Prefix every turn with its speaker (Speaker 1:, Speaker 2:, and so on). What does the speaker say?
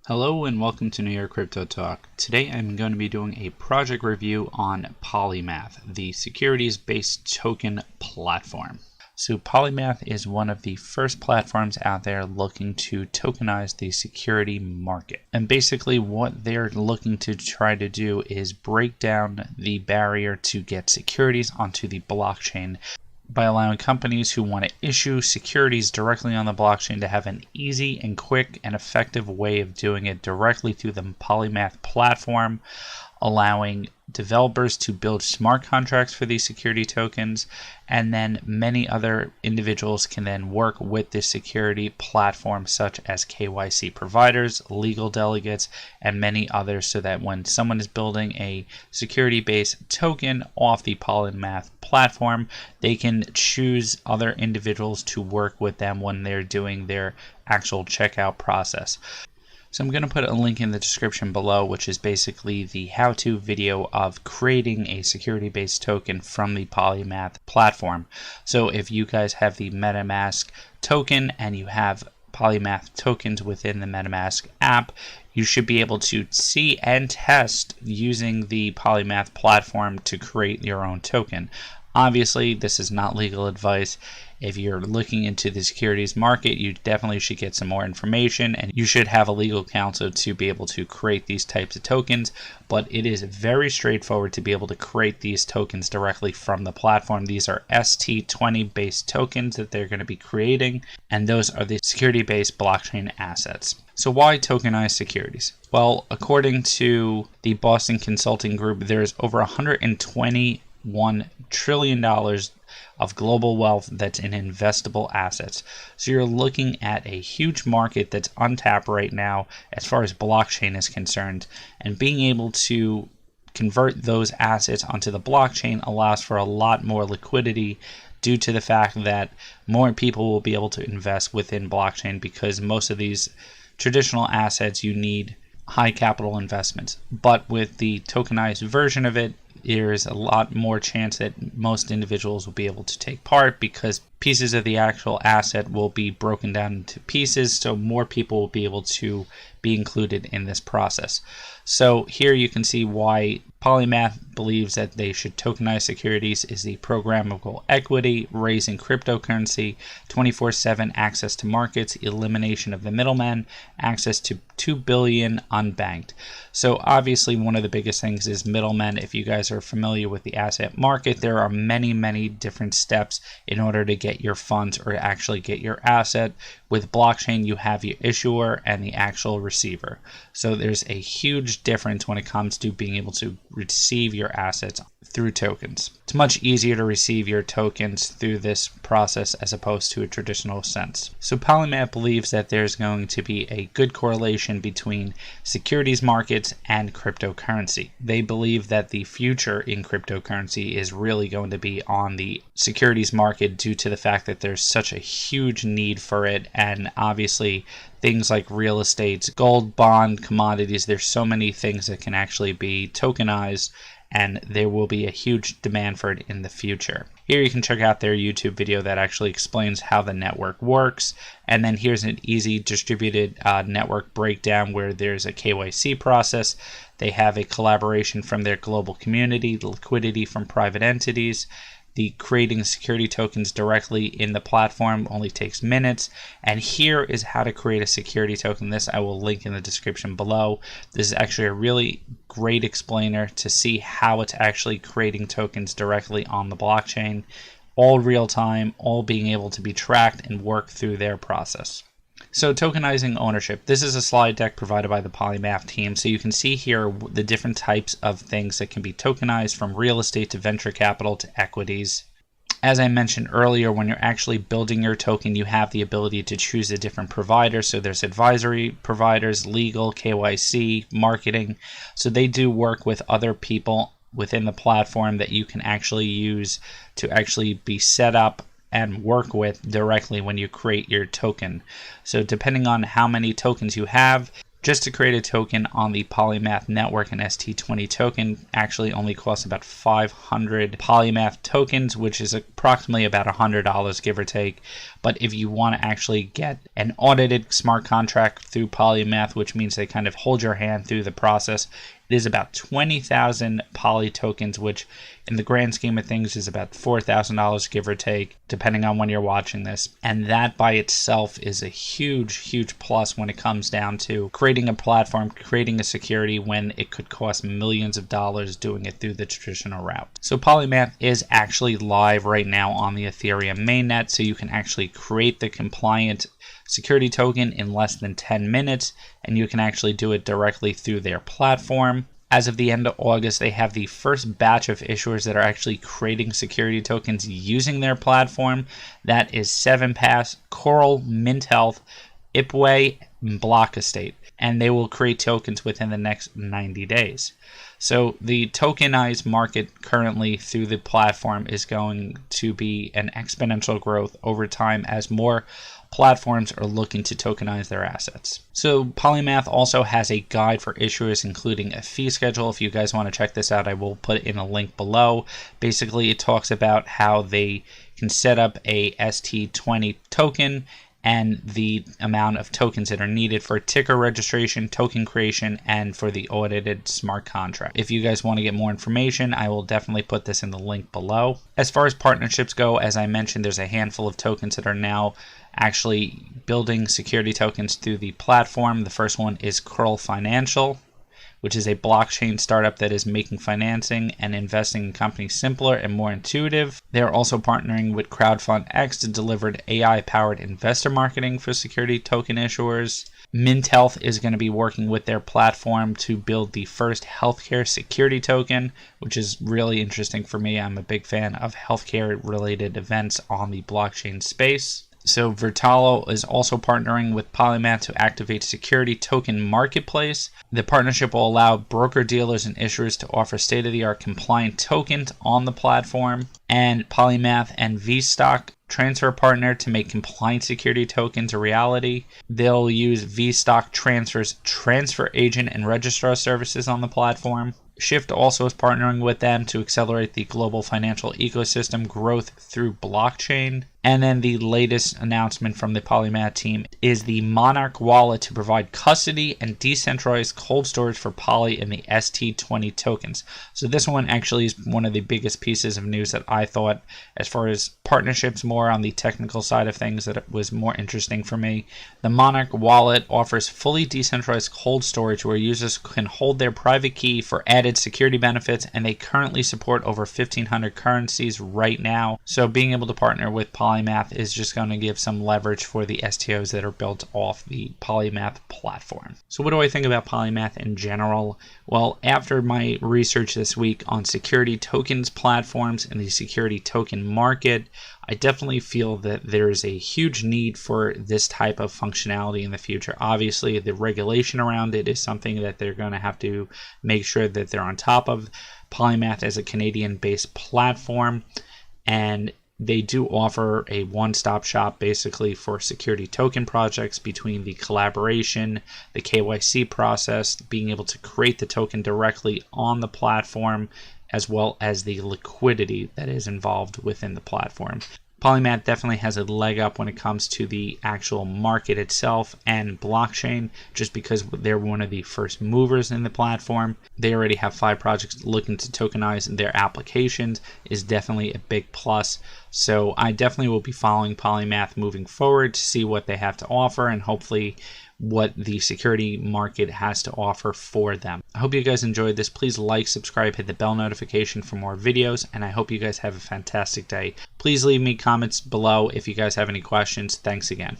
Speaker 1: Hello and welcome to NYCryptoTalk. Today I'm going to be doing a project review on Polymath, the securities-based token platform. So Polymath is one of the first platforms out there looking to tokenize the security market. And basically what they're looking to try to do is break down the barrier to get securities onto the blockchain by allowing companies who want to issue securities directly on the blockchain to have an easy and quick and effective way of doing it directly through the Polymath platform, allowing developers to build smart contracts for these security tokens, and then many other individuals can then work with this security platform such as KYC providers, legal delegates, and many others, so that when someone is building a security-based token off the Polymath platform, they can choose other individuals to work with them when they're doing their actual checkout process. So I'm going to put a link in the description below, which is basically the how-to video of creating a security-based token from the Polymath platform. So if you guys have the MetaMask token and you have Polymath tokens within the MetaMask app, you should be able to see and test using the Polymath platform to create your own token. Obviously, this is not legal advice. If you're looking into the securities market, you definitely should get some more information, and you should have a legal counsel to be able to create these types of tokens. But it is very straightforward to be able to create these tokens directly from the platform. These are ST20 based tokens that they're going to be creating, and those are the security-based blockchain assets. So why tokenize securities? Well, according to the Boston Consulting Group, there's over $121 trillion of global wealth that's in investable assets. So you're looking at a huge market that's untapped right now as far as blockchain is concerned, and being able to convert those assets onto the blockchain allows for a lot more liquidity due to the fact that more people will be able to invest within blockchain, because most of these traditional assets you need high capital investments. But with the tokenized version of it, there's a lot more chance that most individuals will be able to take part, because pieces of the actual asset will be broken down into pieces, so more people will be able to be included in this process. So here you can see why Polymath believes that they should tokenize securities is the programmable equity, raising cryptocurrency, 24/7 access to markets, elimination of the middleman, access to 2 billion unbanked. So obviously one of the biggest things is middlemen. If you guys are familiar with the asset market, there are many different steps in order to get your funds or actually get your asset. With blockchain, you have your issuer and the actual receiver. So there's a huge difference when it comes to being able to receive your assets through tokens. It's much easier to receive your tokens through this process as opposed to a traditional sense. So Polymath believes that there's going to be a good correlation between securities markets and cryptocurrency. They believe that the future in cryptocurrency is really going to be on the securities market due to the fact that there's such a huge need for it, and obviously things like real estate, gold, bond, commodities, there's so many things that can actually be tokenized, and there will be a huge demand for it in the future. Here you can check out their YouTube video that actually explains how the network works, and then here's an easy distributed network breakdown where there's a KYC process. They have a collaboration from their global community, the liquidity from private entities. The creating security tokens directly in the platform only takes minutes. And here is how to create a security token. This I will link in the description below. This is actually a really great explainer to see how it's actually creating tokens directly on the blockchain, all real time, all being able to be tracked and work through their process. So tokenizing ownership. This is a slide deck provided by the Polymath team. So you can see here the different types of things that can be tokenized, from real estate to venture capital to equities. As I mentioned earlier, when you're actually building your token, you have the ability to choose a different provider. So there's advisory providers, legal, KYC, marketing. So they do work with other people within the platform that you can actually use to actually be set up and work with directly when you create your token. So depending on how many tokens you have, just to create a token on the Polymath network, an ST20 token actually only costs about 500 Polymath tokens, which is approximately about $100, give or take. But if you want to actually get an audited smart contract through Polymath, which means they kind of hold your hand through the process, it is about 20,000 Poly tokens, which in the grand scheme of things is about $4,000, give or take, depending on when you're watching this. And that by itself is a huge, huge plus when it comes down to creating a platform, creating a security, when it could cost millions of dollars doing it through the traditional route. So Polymath is actually live right now on the Ethereum mainnet, so you can actually create the compliant security token in less than 10 minutes, and you can actually do it directly through their platform. As of the end of August, they have the first batch of issuers that are actually creating security tokens using their platform. That is 7pass, Coral, Mint Health, Ipway, and Block Estate, and they will create tokens within the next 90 days. So the tokenized market currently through the platform is going to be an exponential growth over time as more platforms are looking to tokenize their assets. So Polymath also has a guide for issuers, including a fee schedule. If you guys want to check this out, I will put it in a link below. Basically, it talks about how they can set up a ST20 token and the amount of tokens that are needed for ticker registration, token creation, and for the audited smart contract. If you guys want to get more information, I will definitely put this in the link below. As far as partnerships go, as I mentioned, there's a handful of tokens that are now actually building security tokens through the platform. The first one is Curl Financial, which is a blockchain startup that is making financing and investing in companies simpler and more intuitive. They are also partnering with Crowdfund X to deliver AI-powered investor marketing for security token issuers. Mint Health is going to be working with their platform to build the first healthcare security token, which is really interesting for me. I'm a big fan of healthcare-related events on the blockchain space. So Vertalo is also partnering with Polymath to activate security token marketplace. The partnership will allow broker-dealers and issuers to offer state-of-the-art compliant tokens on the platform. And Polymath and VStock transfer partner to make compliant security tokens a reality. They'll use VStock Transfer's transfer agent and registrar services on the platform. Shift also is partnering with them to accelerate the global financial ecosystem growth through blockchain. And then the latest announcement from the Polymath team is the Monarch wallet to provide custody and decentralized cold storage for Poly and the ST20 tokens. So this one actually is one of the biggest pieces of news that I thought, as far as partnerships more on the technical side of things, that it was more interesting for me. The Monarch wallet offers fully decentralized cold storage where users can hold their private key for added security benefits, and they currently support over 1,500 currencies right now. So being able to partner with Polymath is just going to give some leverage for the STOs that are built off the Polymath platform. So what do I think about Polymath in general? Well, after my research this week on security tokens platforms and the security token market, I definitely feel that there's a huge need for this type of functionality in the future. Obviously, the regulation around it is something that they're going to have to make sure that they're on top of. Polymath is a Canadian-based platform, and they do offer a one-stop shop basically for security token projects, between the collaboration, the KYC process, being able to create the token directly on the platform, as well as the liquidity that is involved within the platform. Polymath definitely has a leg up when it comes to the actual market itself and blockchain, just because they're one of the first movers in the platform. They already have 5 projects looking to tokenize their applications, is definitely a big plus. So I definitely will be following Polymath moving forward to see what they have to offer, and hopefully what the security market has to offer for them. I hope you guys enjoyed this. Please like, subscribe, hit the bell notification for more videos, and I hope you guys have a fantastic day. Please leave me comments below if you guys have any questions. Thanks again.